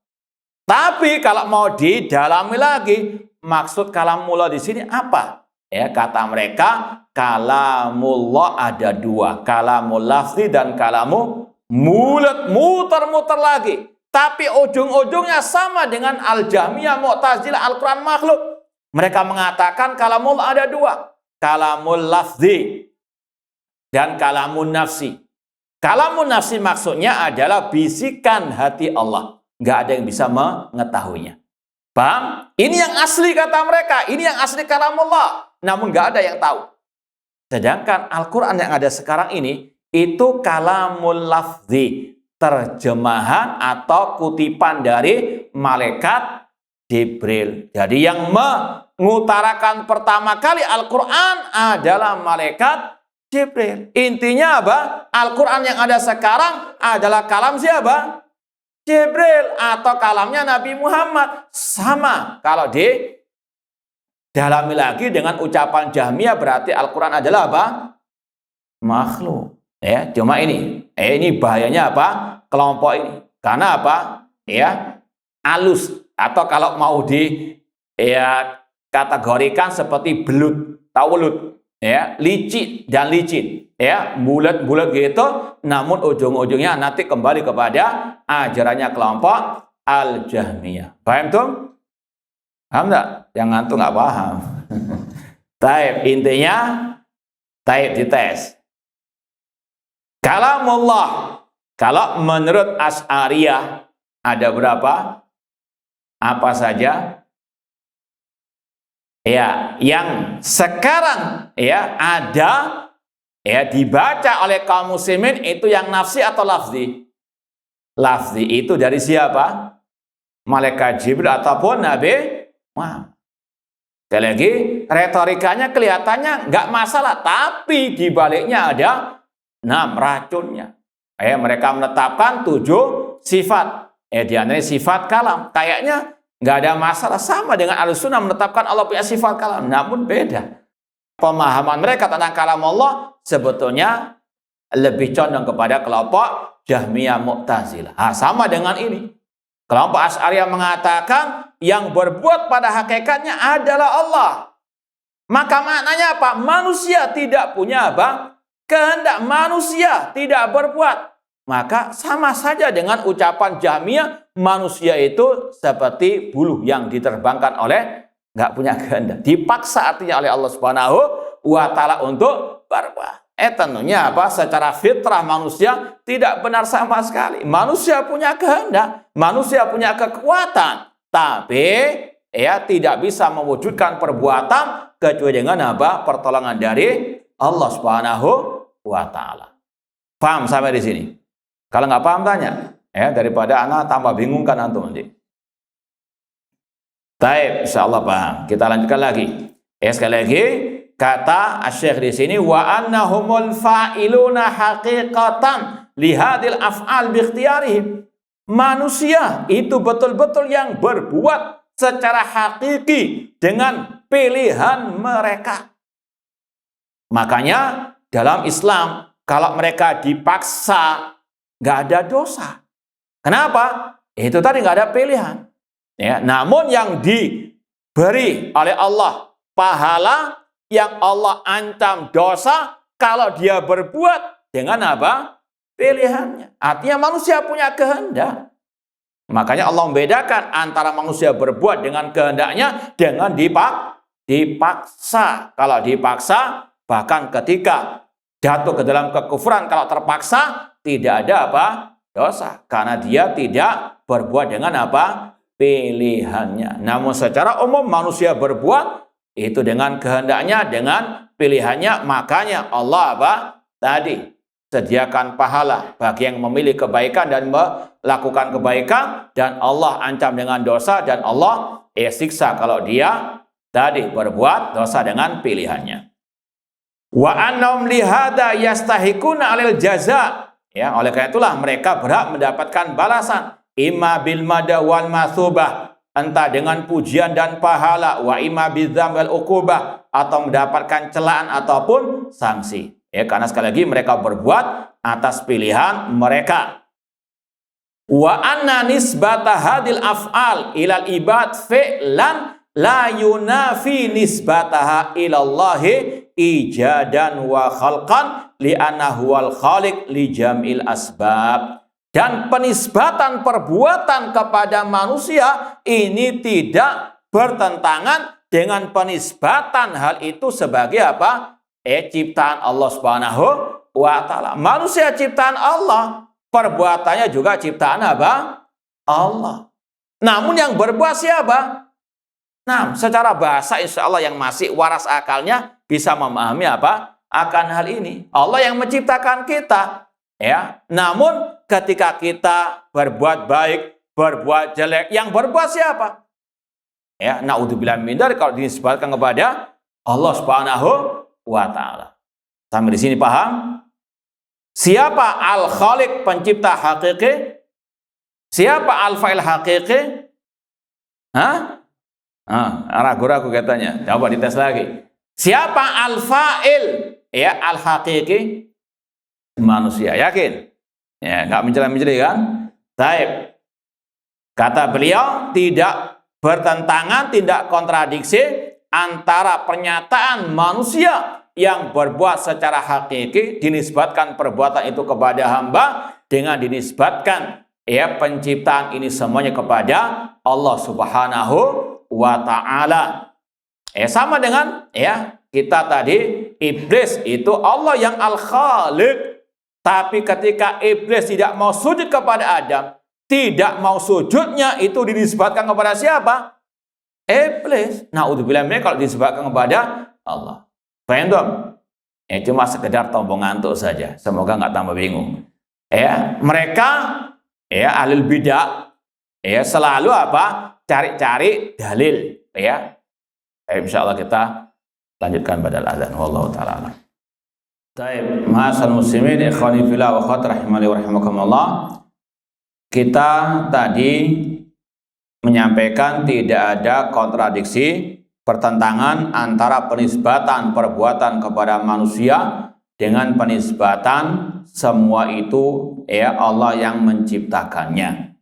Tapi kalau mau didalami lagi, maksud kalamullah di sini apa? Kata mereka, kalamullah ada dua, kalamul lafzi dan kalamu mulut, muter-muter lagi. Tapi ujung-ujungnya sama dengan Al-Jahmiyah, Mu'tazilah, Al-Quran makhluk. Mereka mengatakan kalamullah ada dua, kalamul lafzi dan kalamun nafsi. Kalamun nafsi maksudnya adalah bisikan hati Allah. Nggak ada yang bisa mengetahuinya. Paham? Ini yang asli kata mereka, ini yang asli kalamullah. Namun nggak ada yang tahu. Sedangkan Al-Quran yang ada sekarang ini, itu kalamul lafzi, terjemahan atau kutipan dari malaikat Jibril. Jadi yang mengutarakan pertama kali Al-Quran adalah malaikat Jibril. Intinya apa? Al-Quran yang ada sekarang adalah kalam siapa? Jibril atau kalamnya Nabi Muhammad. Sama kalau dalami lagi dengan ucapan Jahmiyah, berarti Al-Quran adalah apa? Makhluk. Ya, cuma ini bahayanya apa? Kelompok ini. Karena apa? Ya, alus atau kalau mau kategorikan seperti belut, tahu belut? Ya, licin dan licin. Ya, bulat-bulat gitu, namun ujung-ujungnya nanti kembali kepada ajarannya kelompok Al-Jahmiyah. Paham tuh? Paham enggak? Yang ngantuk nggak paham. Taib, intinya taib dites. Kalamullah, kalau menurut Asy'ariyah ada berapa? Apa saja? Ya, yang sekarang ya ada ya dibaca oleh kaum muslimin itu yang nafsi atau lafzi? Lafzi itu dari siapa? Malaikat Jibril ataupun Nabi Muhammad. Sekali lagi, retorikanya kelihatannya nggak masalah, tapi di baliknya ada racunnya. Mereka menetapkan 7 sifat. Di antaranya sifat kalam. Kayaknya nggak ada masalah, sama dengan Ahlussunnah menetapkan Allah punya sifat kalam. Namun beda. Pemahaman mereka tentang kalam Allah sebetulnya lebih condong kepada kelompok Jahmiyah Mu'tazilah. Sama dengan ini. Kelompok Asy'ariyah mengatakan yang berbuat pada hakikatnya adalah Allah. Maka maknanya apa? Manusia tidak punya apa? Kehendak. Manusia tidak berbuat. Maka sama saja dengan ucapan Jahmiyah, manusia itu seperti buluh yang diterbangkan oleh nggak punya kehendak. Dipaksa artinya oleh Allah Subhanahu wa Ta'ala untuk berbuat. Tentunya apa? Secara fitrah manusia tidak benar sama sekali. Manusia punya kehendak, manusia punya kekuatan, tapi tidak bisa mewujudkan perbuatan kecuali dengan apa? Pertolongan dari Allah Subhanahu wa Ta'ala. Paham sampai di sini? Kalau nggak paham tanya, daripada anak tambah bingung kan antum nanti. Taib, insyaallah paham. Kita lanjutkan lagi. Sekali lagi, kata Asy-Syaikh di sini, wa annahumul fa'iluna haqiqatan lihadil af'al biikhtiyarihim. Manusia itu betul-betul yang berbuat secara hakiki dengan pilihan mereka. Makanya dalam Islam kalau mereka dipaksa nggak ada dosa. Kenapa? Itu tadi nggak ada pilihan. Namun yang diberi oleh Allah pahala, yang Allah ancam dosa kalau dia berbuat dengan apa? Pilihannya. Artinya manusia punya kehendak. Makanya Allah membedakan antara manusia berbuat dengan kehendaknya dengan dipaksa. Kalau dipaksa, bahkan ketika jatuh ke dalam kekufuran, kalau terpaksa tidak ada apa? Dosa. Karena dia tidak berbuat dengan apa? Pilihannya. Namun secara umum manusia berbuat itu dengan kehendaknya, dengan pilihannya. Makanya Allah apa? Tadi sediakan pahala bagi yang memilih kebaikan dan melakukan kebaikan, dan Allah ancam dengan dosa, dan Allah siksa kalau dia tadi berbuat dosa dengan pilihannya. Wa annahum lihada yastahiquna 'alal jaza. Oleh karena itulah mereka berhak mendapatkan balasan, imma bil madah wal mathubah, entah dengan pujian dan pahala, wa imma bidzam wal uqubah, atau mendapatkan celaan ataupun sanksi. Karena sekali lagi mereka berbuat atas pilihan mereka. Wa anna nisbata hadil af'al ilal ibad fi'lan la yunafi nisbataha ilallahi ijadan wa khalqan li'annahu wal khaliq li jam'il asbab. Dan penisbatan perbuatan kepada manusia ini tidak bertentangan dengan penisbatan hal itu sebagai apa? Ciptaan Allah Subhanahu wa Ta'ala. Manusia ciptaan Allah, perbuatannya juga ciptaan apa? Allah. Namun yang berbuat siapa? Nah, secara bahasa insya Allah yang masih waras akalnya bisa memahami apa? Akan hal ini. Allah yang menciptakan kita. Ya, namun ketika kita berbuat baik, berbuat jelek, yang berbuat siapa? Ya, naudzubillah min dzalik, kalau dinisbatkan kepada Allah Subhanahu wa taala. Sampai di sini paham? Siapa Al-Khaliq, pencipta hakiki? Siapa Al-Fa'il hakiki? Hah? Ragu-ragu katanya. Coba dites lagi. Siapa Al-Fa'il? Ya, Al-Hakiki? Manusia. Yakin? Ya, nggak mencela-mencela kan? Taib. Kata beliau, tidak bertentangan, tidak kontradiksi antara pernyataan manusia yang berbuat secara hakiki, dinisbatkan perbuatan itu kepada hamba, dengan dinisbatkan ya penciptaan ini semuanya kepada Allah Subhanahu wa ta'ala. Sama dengan ya kita tadi, iblis itu Allah yang Al-Khaliq. Tapi ketika iblis tidak mau sujud kepada Adam, tidak mau sujudnya itu dinisbatkan kepada siapa? Iblis. Naudzubillah min dzalik, kalau dinisbatkan kepada Allah. Paham? Cuma sekedar tombong ngantuk saja. Semoga nggak tambah bingung. Mereka ahlul bidah selalu apa? Cari-cari dalil. Insyaallah kita lanjutkan pada azan. Wallahu taala alam. Baik, ma'asal muslimin, ikhwani fillah wa akhwat rahimani wa rahimakumullah. Kita tadi menyampaikan tidak ada kontradiksi, pertentangan antara penisbatan perbuatan kepada manusia dengan penisbatan semua itu Allah yang menciptakannya.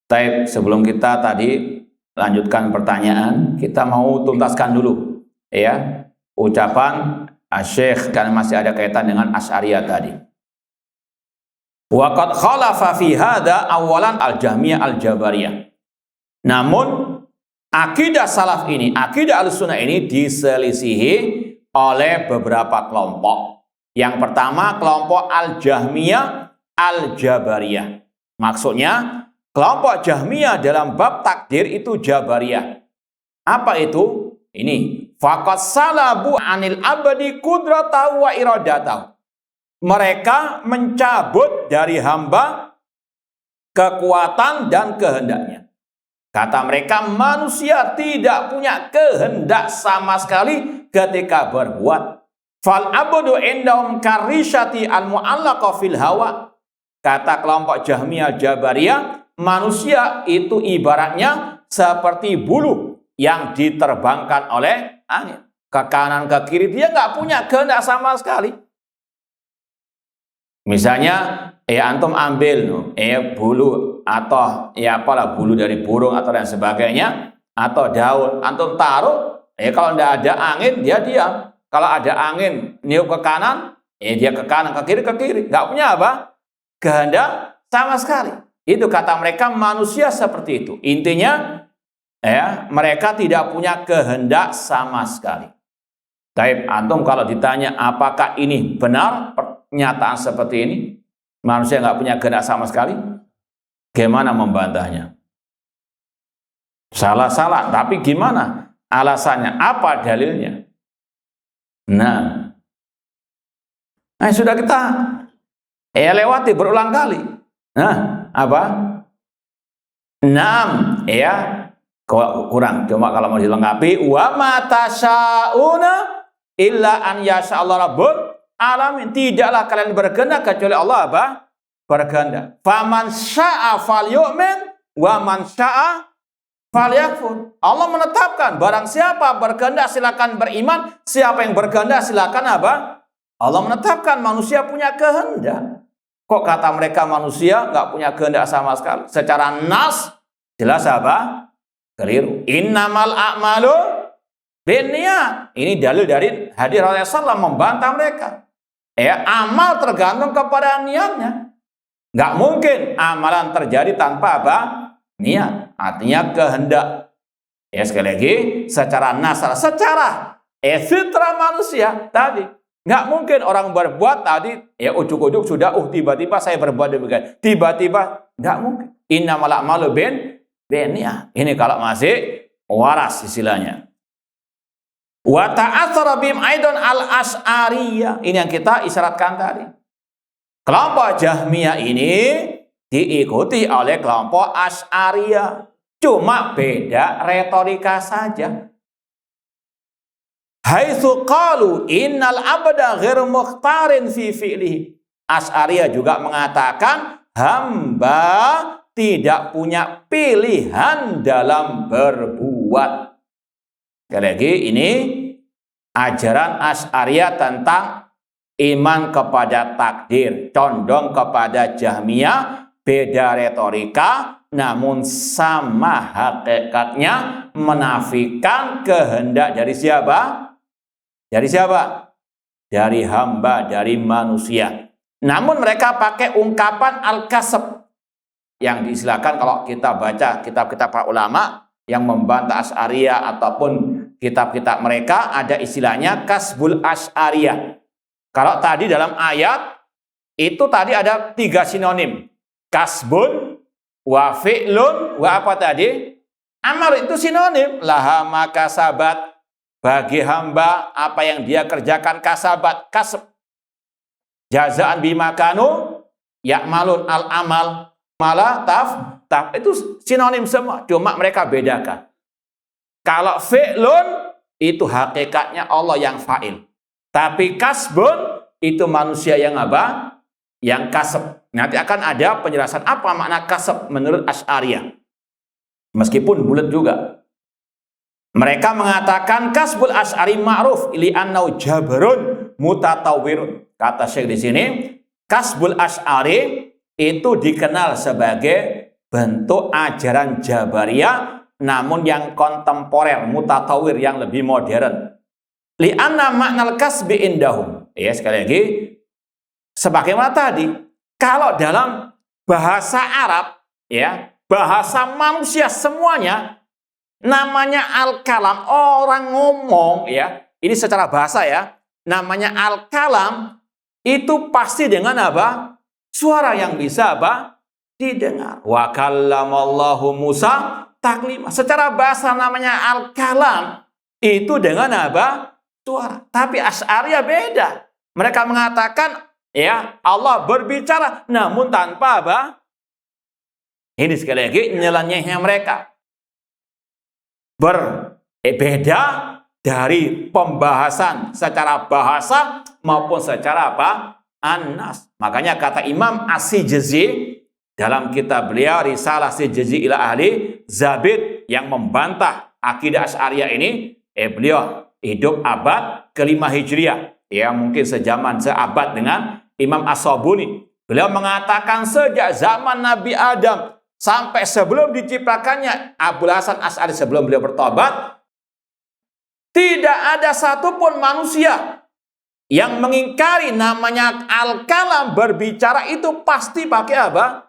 Baik, sebelum kita tadi lanjutkan pertanyaan, kita mau tuntaskan dulu ucapan Asy-Syaikh, karena masih ada kaitan dengan Asy'ariyah tadi. Wa qad khalafa fi hadza awalan al-Jahmiyah al-Jabariyah. Namun akidah salaf ini, akidah Ahlussunnah ini diselisihi oleh beberapa kelompok. Yang pertama kelompok Al-Jahmiyah Al-Jabariyah. Maksudnya kelompok Jahmiyah dalam bab takdir itu Jabariyah. Apa itu? Ini faqad salabu anil abadi qudratahu wa iradatahu. Mereka mencabut dari hamba kekuatan dan kehendaknya. Kata mereka, manusia tidak punya kehendak sama sekali ketika berbuat. Fal abdu indahum karishati al mu'allaqa fil hawa. Kata kelompok Jahmiyah Jabariyah, manusia itu ibaratnya seperti bulu yang diterbangkan oleh angin. Ke kanan ke kiri, dia nggak punya kehendak sama sekali. Misalnya, antum ambil bulu atau apalah bulu dari burung atau dan sebagainya, atau daun, antum taruh, kalau tidak ada angin dia diam. Kalau ada angin niup ke kanan, dia ke kanan, ke kiri, nggak punya apa? Kehendak sama sekali. Itu kata mereka, manusia seperti itu. Intinya mereka tidak punya kehendak sama sekali. Taib, antum kalau ditanya apakah ini benar pernyataan seperti ini, manusia nggak punya kehendak sama sekali, gimana membantahnya? Salah, tapi gimana alasannya? Apa dalilnya? Nah, sudah kita lewati berulang kali. Nah, apa? 6 kurang. Cuma kalau mau dilengkapi, wa ma tasyauna illa an yasha'allahu rabbul alamin. Tidaklah kalian berkehendak kecuali Allah apa? Berkehendak. Faman syaa falyu'min wa man syaa falyakfur. Allah menetapkan barang siapa berkehendak silakan beriman, siapa yang berkehendak silakan apa? Allah menetapkan manusia punya kehendak. Kok kata mereka manusia nggak punya kehendak sama sekali? Secara nas jelas apa? Keliru. Innamal a'malu binniyat. Ini dalil dari hadis Rasulullah SAW membantah mereka. Amal tergantung kepada niatnya. Nggak mungkin amalan terjadi tanpa apa? Niat. Artinya kehendak. Sekali lagi, secara nasar, secara fitrah manusia tadi. Nggak mungkin orang berbuat tadi, ujuk-ujuk sudah, tiba-tiba saya berbuat demikian. Tiba-tiba, nggak mungkin. Innamal a'malu binniyat. Ini kalau masih waras istilahnya. Wa ta'atsara bihim aidan al-Asy'ariyah. Ini yang kita isyaratkan tadi. Kelompok Jahmiyah ini diikuti oleh kelompok Asy'ariyah. Cuma beda retorika saja. Haitsu qalu innal abda ghairu mukhtarin fi fi'lihi. Asy'ariyah juga mengatakan hamba tidak punya pilihan dalam berbuat. Sekali lagi, ini ajaran Asy'ariyah tentang iman kepada takdir, condong kepada Jahmiyah, beda retorika, namun sama hakikatnya, menafikan kehendak dari siapa? Dari siapa? Dari hamba, dari manusia. Namun mereka pakai ungkapan al-kasab, yang diistilahkan kalau kita baca kitab-kitab para ulama yang membantah Asy'ariyah ataupun kitab-kitab mereka, ada istilahnya kasbul Asy'ariyah. Kalau tadi dalam ayat itu tadi ada 3 sinonim. Kasbun, wa fi'lun, wa apa tadi? Amal, itu sinonim. Laha maka sabat, bagi hamba apa yang dia kerjakan, kasabat, kasb. Jazaan bimakanu, ya'malun al-amal, malah taf, itu sinonim semua. Cuma mereka bedakan. Kalau fi'lun, itu hakikatnya Allah yang fa'il. Tapi kasbun, itu manusia yang apa? Yang kasab. Nanti akan ada penjelasan apa makna kasab menurut Asy'ariyah. Meskipun bulat juga. Mereka mengatakan kasbul Asy'ari ma'ruf li'annau jabarun mutatawwirun. Kata Syekh di sini, kasbul Asy'ari itu dikenal sebagai bentuk ajaran Jabariyah, namun yang kontemporer, mutatawir, yang lebih modern. Li'anna ma'nal kasbi indahum. Ya, sekali lagi, sebagaimana tadi, kalau dalam bahasa Arab, ya, bahasa manusia semuanya, namanya al-kalam, orang ngomong, ya, ini secara bahasa ya, namanya al-kalam, itu pasti dengan apa? Suara yang bisa apa? Didengar. Wa kallamallahu Musa taklima. Secara bahasa namanya al-kalam, itu dengan apa? Suara. Tapi Asy'ariyah beda. Mereka mengatakan, ya, Allah berbicara, namun tanpa apa? Ini sekali lagi nyelenehnya mereka. Berbeda dari pembahasan secara bahasa maupun secara apa? An-nas. Makanya kata Imam As-Sijizi dalam kitab beliau Risalah Sijizi ila Ahli Zabid yang membantah akidah Asy'ariyah ini, beliau hidup abad ke-5 Hijriah. Ya, mungkin seabad dengan Imam As-Sabuni. Beliau mengatakan sejak zaman Nabi Adam sampai sebelum diciptakannya Abul Hasan Asy'ari, sebelum beliau bertobat, tidak ada satupun manusia yang mengingkari namanya al-kalam, berbicara itu pasti pakai apa?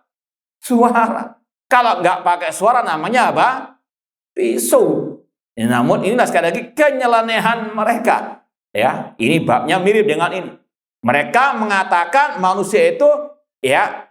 Suara. Kalau nggak pakai suara namanya apa? Bisu. Namun inilah sekali lagi kenyelenehan mereka. Ya, ini babnya mirip dengan ini. Mereka mengatakan manusia itu ya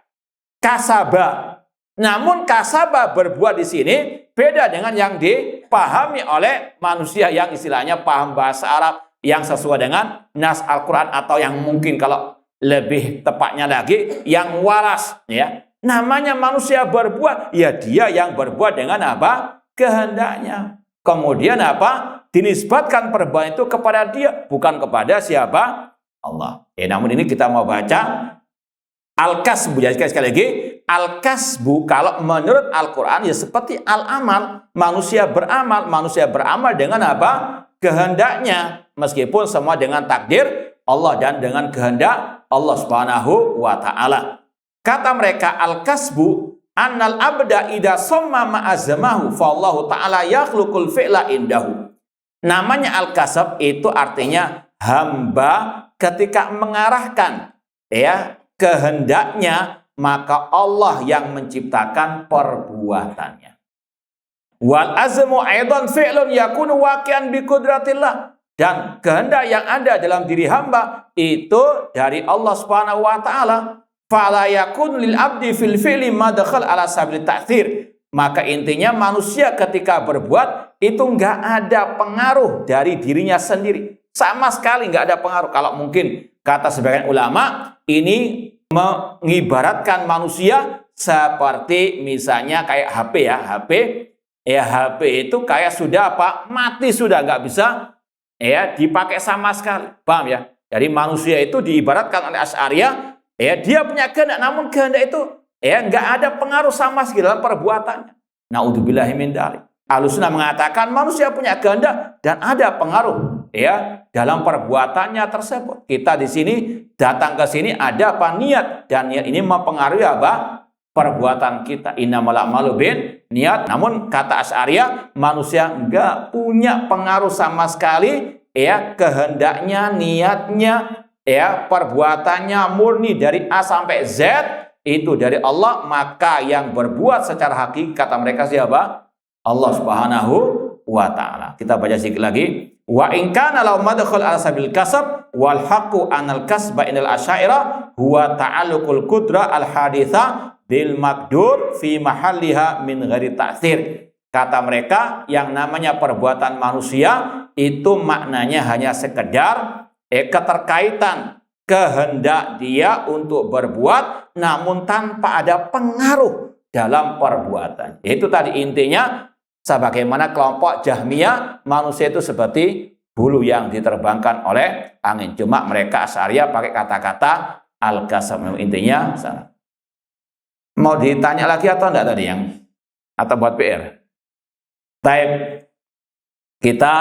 kasaba. Namun kasaba berbuat di sini beda dengan yang dipahami oleh manusia yang istilahnya paham bahasa Arab, yang sesuai dengan nas Al-Quran, atau yang mungkin kalau lebih tepatnya lagi yang waras. Ya, namanya manusia berbuat, ya dia yang berbuat dengan apa? Kehendaknya. Kemudian apa? Dinisbatkan perbuatan itu kepada dia, bukan kepada siapa? Allah. Namun ini kita mau baca al-kasbu. Jadi sekali lagi, al-kasbu kalau menurut Al-Quran ya seperti al-amal. Manusia beramal dengan apa? Kehendaknya. Meskipun semua dengan takdir Allah dan dengan kehendak Allah Subhanahu wa ta'ala. Kata mereka al-kasbu annal abda idza samma ma'azamahu fallahu ta'ala yakhluqul fi'la indahu. Namanya al-kasab itu artinya hamba ketika mengarahkan ya kehendaknya, maka Allah yang menciptakan perbuatannya. Wal azmu aidan fi'lun yakunu waqi'an bi qudratillah. Dan kehendak yang ada dalam diri hamba itu dari Allah Subhanahu wa taala. Fala yakun lil abdi fil fi'li madkhal ala sabil ta'thir. Maka intinya manusia ketika berbuat itu nggak ada pengaruh dari dirinya sendiri. Sama sekali nggak ada pengaruh. Kalau mungkin kata sebagian ulama, ini mengibaratkan manusia seperti misalnya kayak HP ya. HP itu kayak sudah apa? Mati sudah, nggak bisa ya dipakai sama sekali. Paham ya? Jadi manusia itu diibaratkan oleh Asy'ariyah, ya dia punya kehendak, namun kehendak itu ya nggak ada pengaruh sama sekali dalam perbuatannya. Naudzubillahi min dzalik. Ahlussunnah mengatakan manusia punya kehendak dan ada pengaruh ya dalam perbuatannya tersebut. Kita di sini datang ke sini ada apa? Niat, dan niat ini mempengaruhi apa? Perbuatan kita. Innamal a'malu binniyat. Namun kata Asy'ariyah, manusia enggak punya pengaruh sama sekali ya, kehendaknya, niatnya ya, perbuatannya murni dari A sampai Z itu dari Allah. Maka yang berbuat secara hakiki kata mereka siapa? Allah Subhanahu wa ta'ala. Kita baca sedikit lagi. Wa in kana law madkhul ala sabil kasab wal haqqu anal kasba inal asy'ariyah huwa ta'alluqul qudra al haditha bil maqdur fi mahalliha min ghairi ta'thir. Kata mereka, yang namanya perbuatan manusia itu maknanya hanya sekedar keterkaitan kehendak dia untuk berbuat namun tanpa ada pengaruh dalam perbuatan. Itu tadi intinya. Sebagaimana kelompok Jahmiyah, manusia itu seperti bulu yang diterbangkan oleh angin. Cuma mereka Asy'ariyah pakai kata-kata al-kasab. Intinya sana. Mau ditanya lagi atau enggak tadi yang? Atau buat PR? Baik. Kita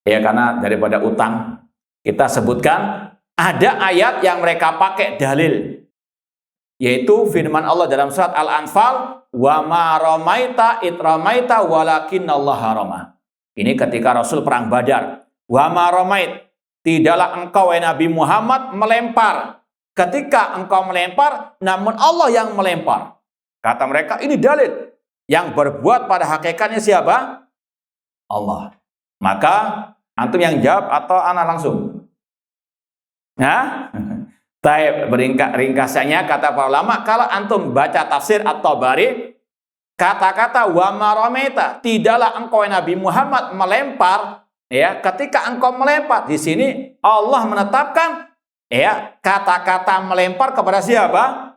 ya karena daripada utang, kita sebutkan ada ayat yang mereka pakai dalil, yaitu firman Allah dalam surat Al-Anfal, wa ma ramaita id ramaita walakinallaha rama. Ini ketika Rasul perang Badar. Wa ma ramait, tidaklah engkau Nabi Muhammad melempar. Ketika engkau melempar, namun Allah yang melempar. Kata mereka, ini dalil. Yang berbuat pada hakikatnya siapa? Allah. Maka antum yang jawab atau ana langsung? Nah, ringkasannya kata para ulama, kalau antum baca tafsir At-Tabari, kata-kata wa ma ramaita, tidaklah engkau Nabi Muhammad melempar, ya, ketika engkau melempar, di sini Allah menetapkan ya kata-kata melempar kepada siapa?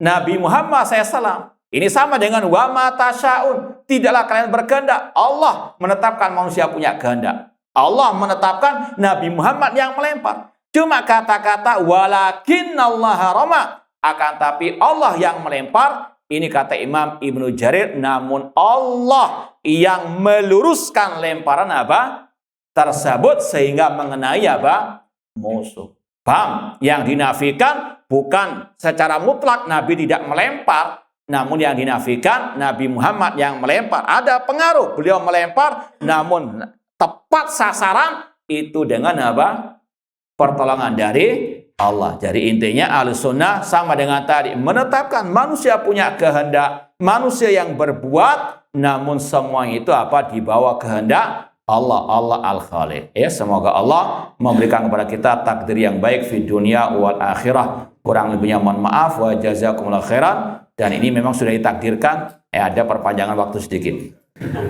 Nabi Muhammad SAW. Ini sama dengan wa ma tasyaun, tidaklah kalian berkehendak. Allah menetapkan manusia punya kehendak. Allah menetapkan Nabi Muhammad yang melempar. Cuma kata-kata walakinallaha rama, akan tapi Allah yang melempar. Ini kata Imam Ibnu Jarir, namun Allah yang meluruskan lemparan apa? Tersebut sehingga mengenai apa? Musuh. Paham? Yang dinafikan bukan secara mutlak Nabi tidak melempar, namun yang dinafikan Nabi Muhammad yang melempar. Ada pengaruh, beliau melempar, namun tepat sasaran itu dengan apa? Pertolongan dari Allah. Jadi intinya Ahlussunnah sama dengan tadi, menetapkan manusia punya kehendak, manusia yang berbuat, namun semua itu apa? Di bawah kehendak Allah. Allah Al-Khaliq. Ya, semoga Allah memberikan kepada kita takdir yang baik di dunia wal akhirah. Kurang lebihnya mohon maaf, wa jazakumullah khairan. Dan ini memang sudah ditakdirkan, ada perpanjangan waktu sedikit.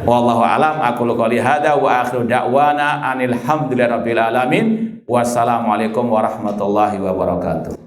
Wallahu alam, aqulu qouli hadza wa akhiru da'wana anil hamdulillahi rabbil alamin. Wassalamualaikum warahmatullahi wabarakatuh.